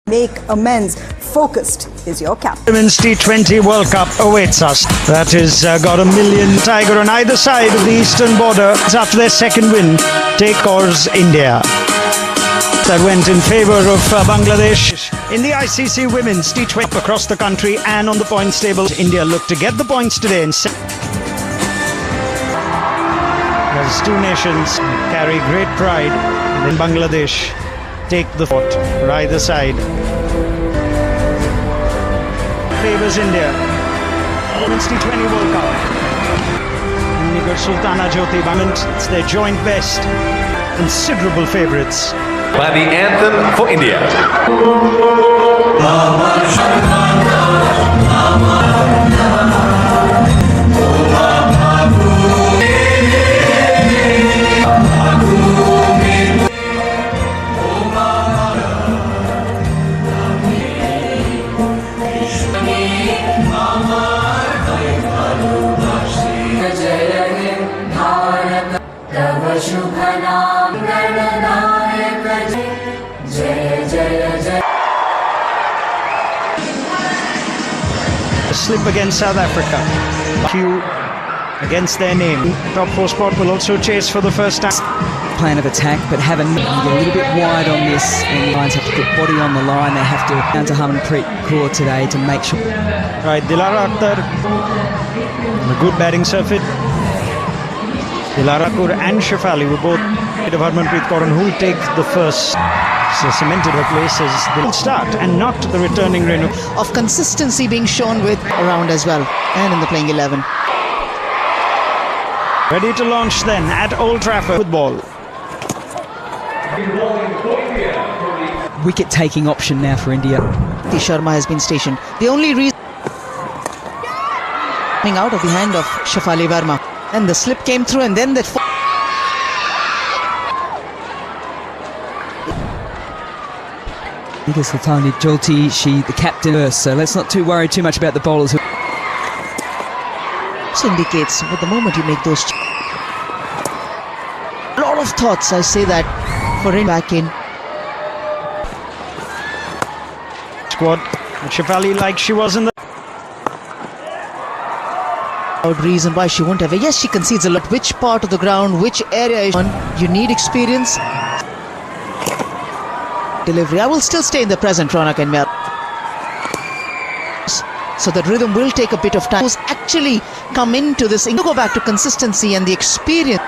make amends. Focused is your captain. Women's T20 World Cup awaits us. That has got a million tiger on either side of the eastern border. After their second win, take course India. That went in favour of Bangladesh. In the ICC Women's T20 across the country and on the points table, India look to get the points today. As two nations carry great pride in Bangladesh, take the fort for either side. Favours India. Women's T20 World Cup. Nigar Sultana Jyoti Bamant, it's their joint best. Considerable favourites. By the anthem for India. A slip against South Africa. Q against their name. Top four spot will also chase for the first time. Plan of attack, but have a little bit wide on this, and the Lions have to put body on the line. They have to down to Harmanpreet Kaur today to make sure. Right, Dilara Akhtar on a good batting surface. Dilara Kaur and Shefali were both ahead of Harmanpreet Kaur, and who will take the first. So cemented her place as the start and not the returning Renu. Of consistency being shown with around as well and in the playing 11. Ready to launch then at Old Trafford. Football. Wicket taking option now for India. Sharma has been stationed. The only reason coming out of the hand of Shefali Verma, and the slip came through, and then that Nigar Sultana Jyoti, she the captain first, so let's not worry too much about the bowlers. this indicates with the moment you make those a lot of thoughts, I say that, for in back in Squad. Shefali like she was in the reason why she won't have it. Yes, she concedes a lot. Which part of the ground, which area is on, you need experience. Delivery. I will still stay in the present, Ronak and Mel. So that rhythm will take a bit of time. Actually come into this, go back to consistency and the experience.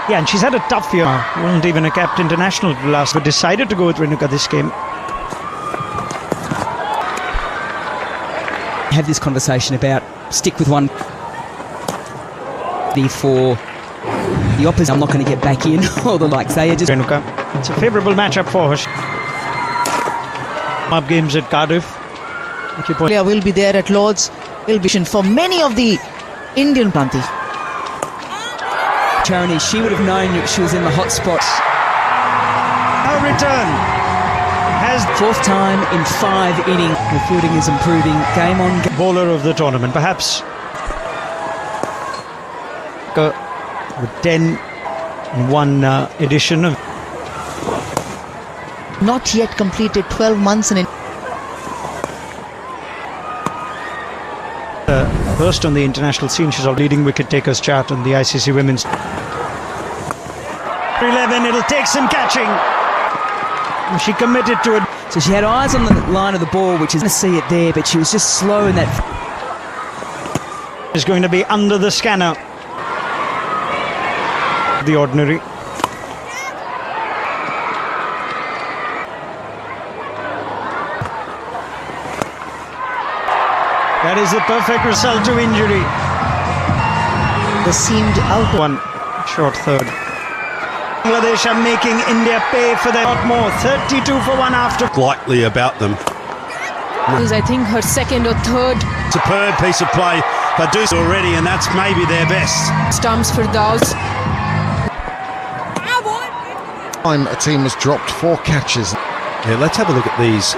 Yeah, and she's had a tough year. Wasn't even a capped international last, but decided to go with Renuka this game. Have this conversation about stick with one for the opposite. I'm not going to get back in or the likes. They are just Renuka. It's a favourable matchup for her. Up games at Cardiff. Player will be there at Lord's. Will be for many of the Indian Pranti. Charani, she would have known that she was in the hot spots. Her return has Fourth time in 5 innings. The fielding is improving. Game on game. bowler of the tournament, perhaps with 10 in one edition of Not yet completed 12 months in first on the international scene. She's our leading wicket takers chart on the ICC Women's 11. It'll take some catching. She committed to it. So she had eyes on the line of the ball, which is going to see it there, but she was just slow in that. Is going to be under the scanner. The ordinary. That is the perfect result to injury. the seamed out. One short third. Bangladesh are making India pay for their lot more. 32 for one after. Likely about them. I think her second or third Superb piece of play. They do so already, and that's maybe their best. stumps for Daws. Time a team has dropped 4 catches. Yeah, let's have a look at these.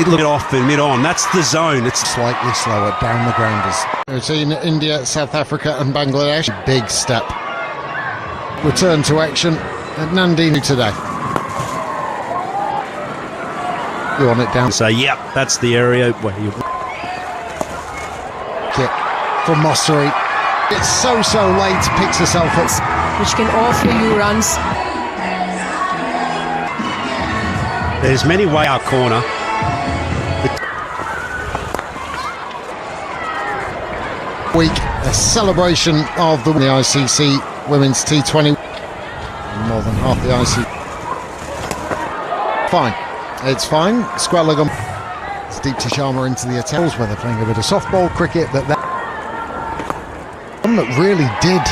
It look off and mid-on. That's the zone. It's Slightly slower down the grounders. We've seen India, South Africa and Bangladesh. Big step. Return to action at Nandini today. You want it down? Say, yep, that's the area where you. Kick from Mossery. It's so late, picks herself up. which can offer you runs. There's many way our corner. Week, a celebration of the ICC Women's T20. More than half the ICC. Fine. It's fine. Squelligan. Deepti Sharma into the attack where they're playing a bit of softball cricket. That one that really did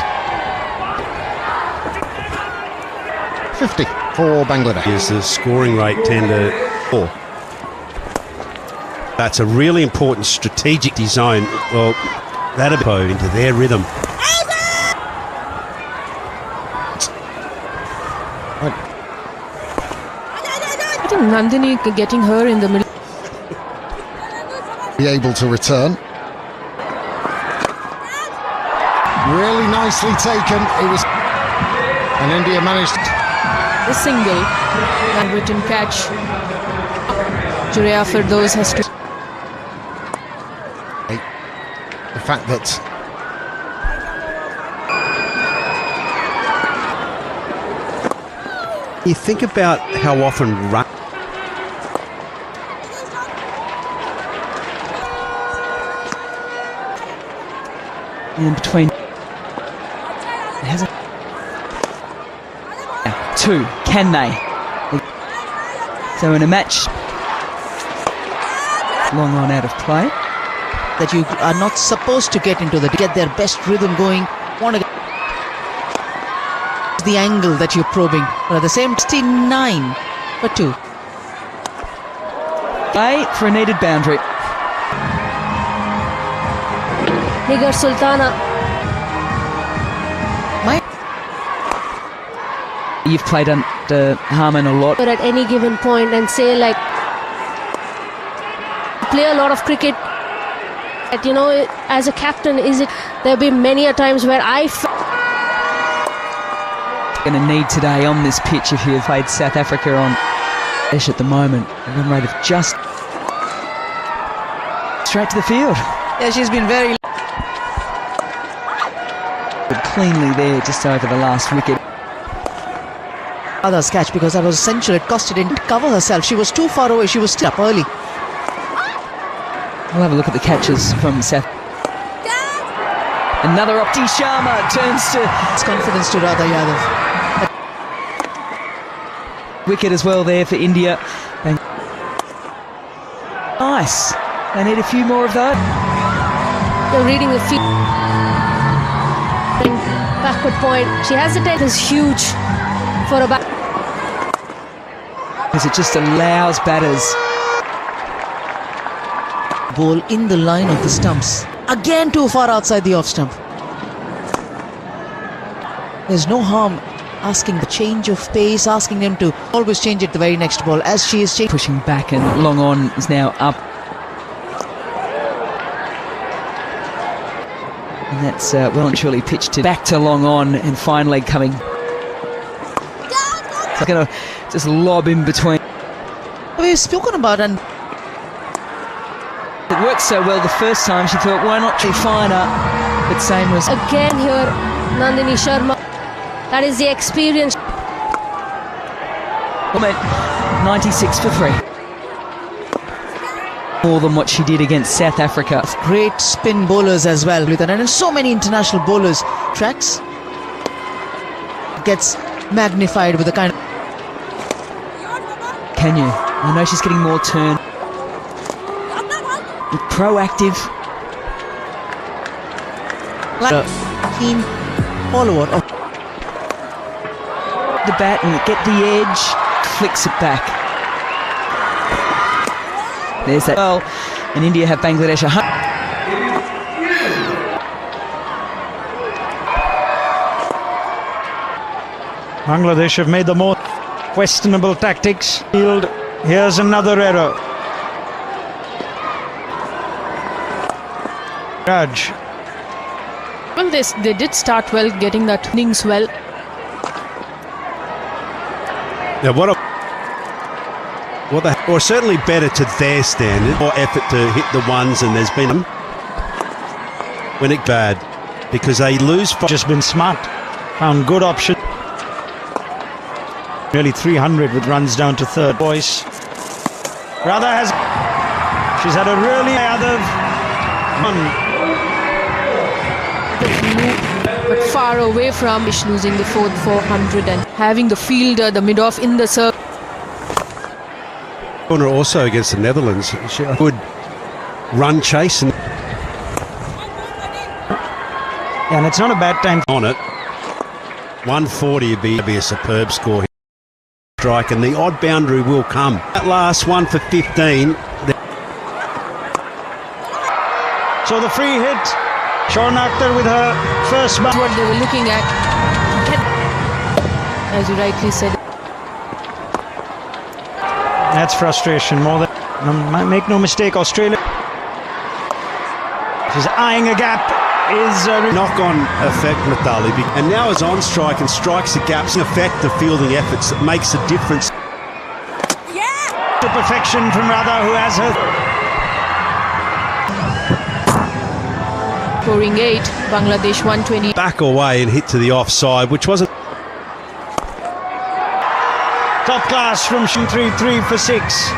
50 for Bangladesh. Is the scoring rate 10-4. That's a really important strategic design. Well, that'll go into their rhythm. I think Nandini getting her in the middle. Be able to return. Really nicely taken. It was, and India managed The single, unwritten catch. Jurea Firdaus has to. the fact that You think about how often run. In between. It hasn't. Now, two. Can they? So in a match, long on out of play. That you are not supposed to get into get their best rhythm going. Want to get the angle that you're probing, but at the same 69 for 2. Play for a needed boundary. Nigar Sultana. You've played under Harman a lot. But at any given point and say like play a lot of cricket. But, you know, as a captain, there'll be many a times where Going to need today on this pitch if you've played South Africa on Ish at the moment. A run rate of just straight to the field. Yeah, she's been very But cleanly there just over the last wicket. others catch because that was essential. It cost her didn't cover herself. She was too far away. She was still up early. We'll have a look at the catches from South. Another Opti Sharma turns to It's confidence to Radha Yadav. wicket as well there for India. Nice. They need a few more of those. they're reading the field. Backward point. She has the take is huge for a back. Because it just allows batters. Ball in the line of the stumps. Again too far outside the off stump. There's no harm asking the change of pace, asking them to always change it the very next ball as she is changing. Pushing back and long on is now up. And that's well and truly pitched to back to long on and finally coming. It's going to just lob in between. We've spoken about and It worked so well the first time she thought why not try finer, but same was Again here, Nandini Sharma. That is the experience. 96 for 3. More than what she did against South Africa. great spin bowlers as well with and so many international bowlers. Tracks gets magnified with the kind of Can you? I know she's getting more turn. Proactive. keen follower of The bat and get the edge. Flicks it back. There's that. Well, and India have Bangladesh 100. Bangladesh have made the more questionable tactics. Field. Here's another error. Raj. Well, they did start well, getting that innings well. Now, or certainly better to their standard, more effort to hit the ones, and there's been when it bad because they lose. Just been smart, found good option. Nearly 300 with runs down to third. Boyce Radha she's had a really other but far away from losing the fourth 400 and having the fielder, the mid-off in the circle. Corner also against the Netherlands. She would run chase and it's not a bad time on it. 140 would be a superb score. Strike and the odd boundary will come. That last one for 15. So the free hit. Sharna Akhtar with her first bat. What they were looking at, as you rightly said. That's frustration more than. Make no mistake, Australia. She's eyeing a gap. Is a knock-on effect, Mithali, and now is on strike and strikes the gaps and affect the fielding efforts. It makes a difference. To perfection from Radha, who has her. Scoring 8, Bangladesh 120. Back away and hit to the offside, which wasn't. Top class from 3 for 6.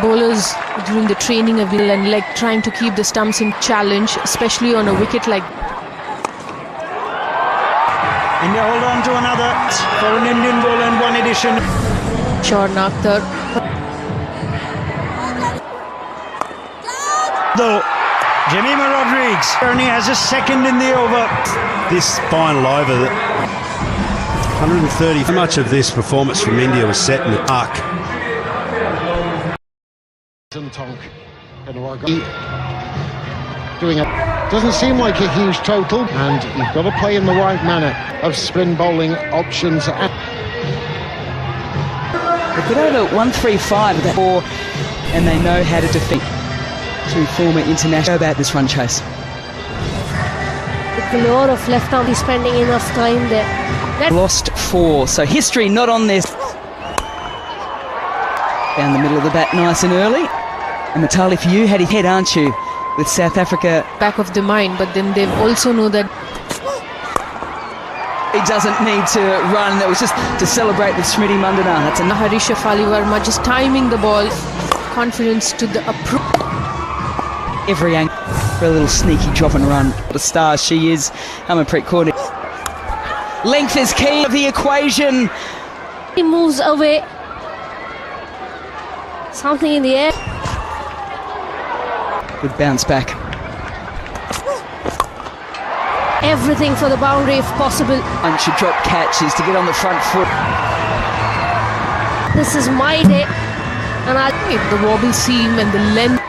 Bowlers during the training of will and leg trying to keep the stumps in challenge, especially on a wicket like. India hold on to another for an Indian bowler in one edition. Sharna Akhtar. Though Jemima Rodrigues only has a second in the over. This final over, 130. How much of this performance from India was set in the park? Doesn't seem like a huge total, and you've got to play in the right manner of spin bowling options. They put over 135 at that ball, and they know how to defeat two former international. About this run chase. With a lot of left arm, he's spending enough time there. Lost 4, so history not on this. Down the middle of the bat, nice and early. And Mithali, for you, had his head, aren't you, with South Africa? Back of the mind, but then they also know that he doesn't need to run. That was just to celebrate with Smriti Mandana. That's enough. Harisha Fali Verma just timing the ball, confidence to the approach. Every angle for a little sneaky drop and run. What a star she is, Harmanpreet Kaur. Length is key of the equation. He moves away. Something in the air. Good bounce back. Everything for the boundary if possible. And should drop catches to get on the front foot. This is my day. And I think the wobble seam and the length.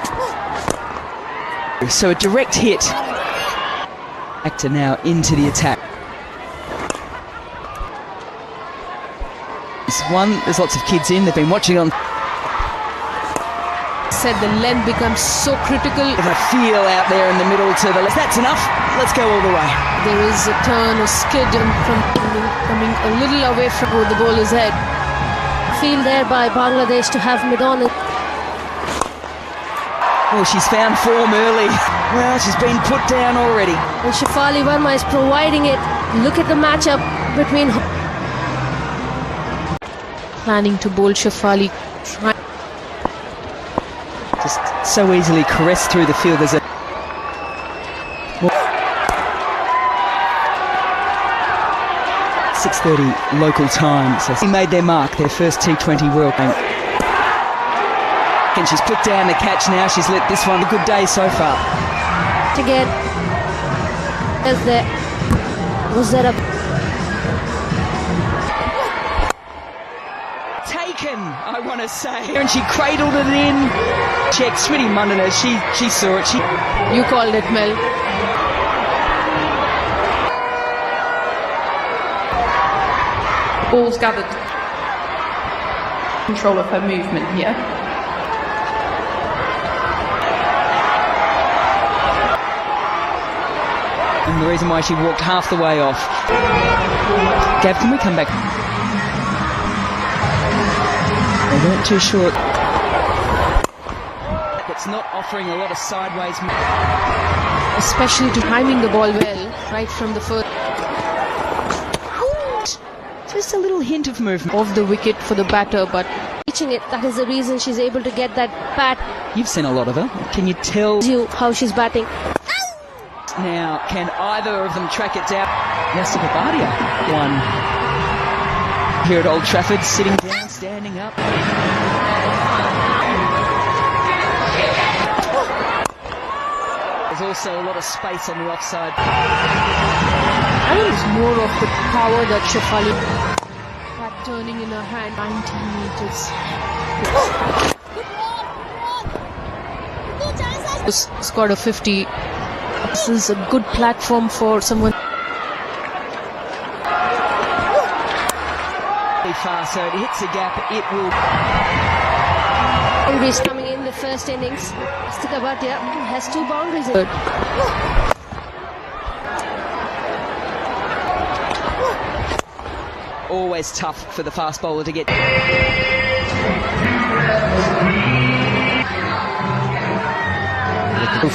So a direct hit. Actor now into the attack. There's lots of kids in. They've been watching on. Said the length becomes so critical. If I feel out there in the middle to the left, that's enough. Let's go all the way. There is a turn or skid from coming a little away from the bowler's head. Field there by Bangladesh to have mid-on. Oh, she's found form early. Well, she's been put down already. And Shafali Verma is providing it. Look at the matchup between. Planning to bowl Shafali. Just so easily caressed through the field. There's a 6:30 local time. So they made their mark, their first T20 World Cup. And she's put down the catch now. She's let this one a good day so far. Again, was there a taken, I want to say, and she cradled it in. Check, Smriti Mandana, she saw it. You called it, Mel. Ball's gathered control of her movement here. And and the reason why she walked half the way off. Gav, can we come back? They weren't too short. It's not offering a lot of sideways, especially to timing the ball well right from the first. Just a little hint of movement Off the wicket for the batter, but Reaching it, that is the reason she's able to get that bat. You've seen a lot of her. Can you tell You how she's batting. now? Can either of them track it down? Nesta Babadia won here at Old Trafford, sitting down, standing up. There's also a lot of space on the offside. I think it's more of the power that Shefali had turning in her hand. 19 meters. Scored a 50. This is a good platform for someone. Very far, so it hits a gap. It will. Boundaries coming in the first innings. Stikabhatia has 2 boundaries. Always tough for the fast bowler to get.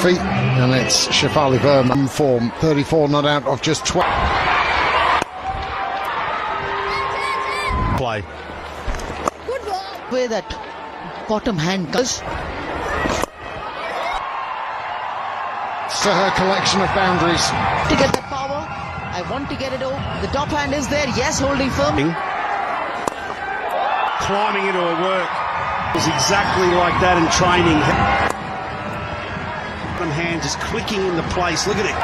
Feet, and it's Shefali Verma form, 34 not out of just 12. Play. Where that bottom hand goes. So her collection of boundaries. To get that power, I want to get it over. The top hand is there, yes, holding firm. Climbing into her work was exactly like that in training. Bottom hand just clicking into place. Look at it.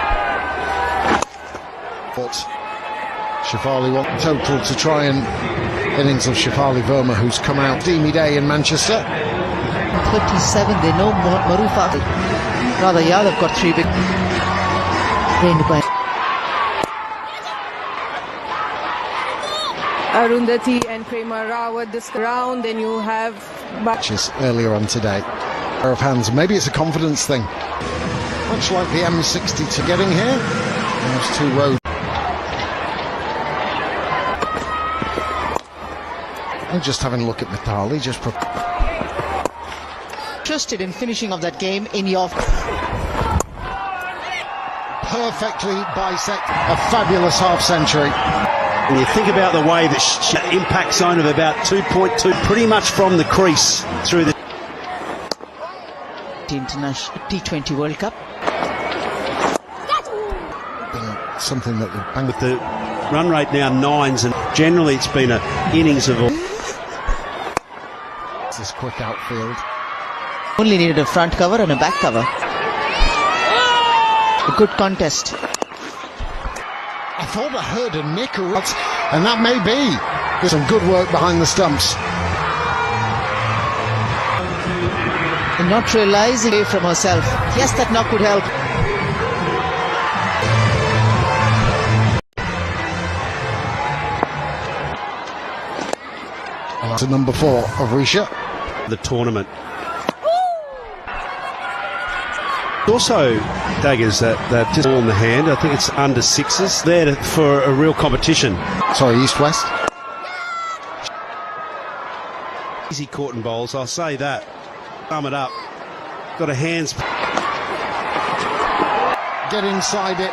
Shefali want total to try and innings of Shefali Verma, who's come out Deemy Day in Manchester. 37, they know Marufa. Rather, Yadav got 3 big. Trained by Arundhati and Prema Rawat this round. Then you have matches earlier on today. Pair of hands. Maybe it's a confidence thing. Much like the M60 to getting here. Those 2 roads. And just having a look at Mithali, just interested in finishing of that game in your perfectly bisect a fabulous half-century. When you think about the way that impact zone of about 2.2, pretty much from the crease through the International T20 World Cup. Something that would bang with the run rate now 9s, and generally it's been a innings of this quick outfield. Only needed a front cover and a back cover. A good contest. I thought I heard a nick, and that may be. There's some good work behind the stumps. And not realizing away from herself. Yes, that knock would help. To number 4 of Risha. the tournament. Also, daggers that they've just all in the hand. I think it's under 6s. There for a real competition. Sorry, East-West. Easy caught and bowls, I'll say that. Sum it up. Got a hands. Get inside it.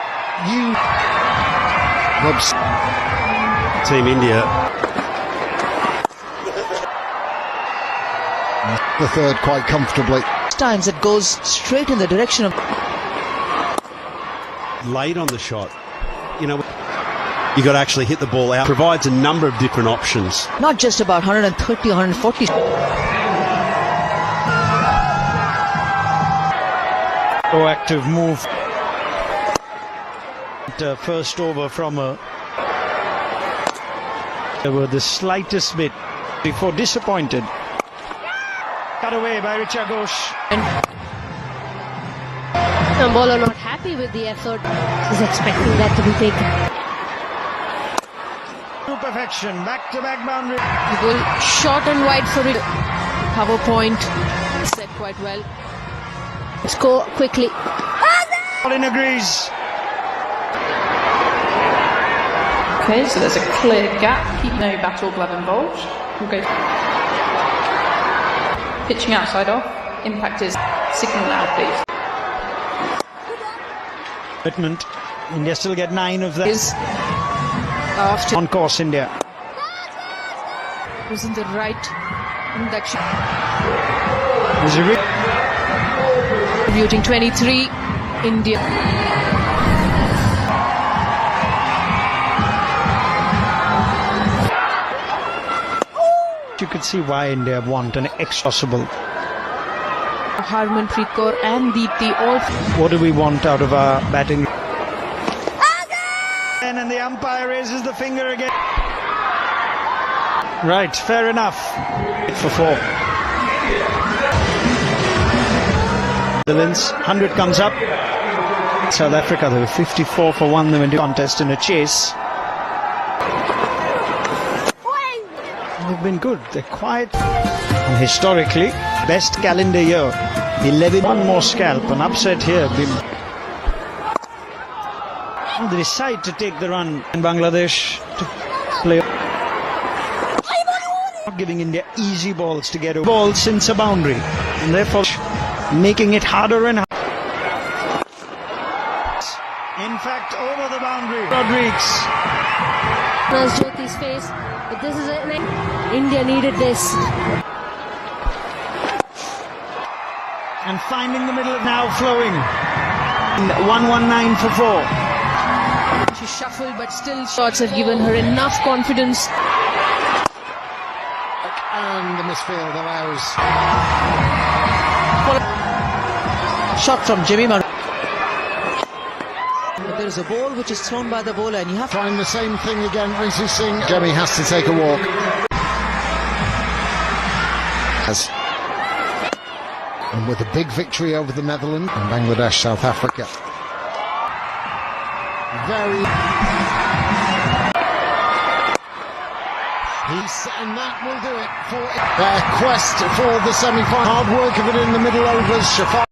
You. Whoops. Team India. The third quite comfortably. Times it goes straight in the direction of Late on the shot. You know, you got to actually hit the ball out. Provides a number of different options. not just about 130, 140. Proactive move. First over from her. There were the slightest bit before disappointed. Cut away by Richa Ghosh. The bowler not happy with the effort. He's expecting that to be taken. To perfection. Back-to-back boundary. the ball short and wide for it. Cover point set quite well. Score quickly. Colin agrees. Okay, so there's a clear gap. Keep no battle glove involved. We'll go pitching outside off. Impact is signal now, please. Commitment. India still get 9 of Is that. after On course, India. was in the right induction. There's a Contributing 23, India. You could see why India want an accessible. Harmanpreet Kaur and Deepti all. What do we want out of our batting? And the umpire raises the finger again. Right, fair enough. For 4. Netherlands, 100 comes up. South Africa, they were 54 for 1. They went to contest in a chase. They've been good. They're quiet. And historically, best calendar year. 11. One more scalp. An upset here. They decide to take the run in Bangladesh to play. Not giving India easy balls to get over. Ball since a boundary. And therefore making it harder and harder. In fact, over the boundary. Rodriguez. Nas Jyoti's face, but this is it. India needed this. And finding the middle now flowing. 119 for 4. She shuffled, but still shots have given her enough confidence. And the misfield allows. Shot from Jemimah. There is a ball which is thrown by the bowler, and you have to Trying the same thing again, Ritu Singh. Jemmy has to take a walk. And with a big victory over the Netherlands and Bangladesh, South Africa. And that will do it for their quest for the semi-final. Hard work of it in the middle overs. Shafar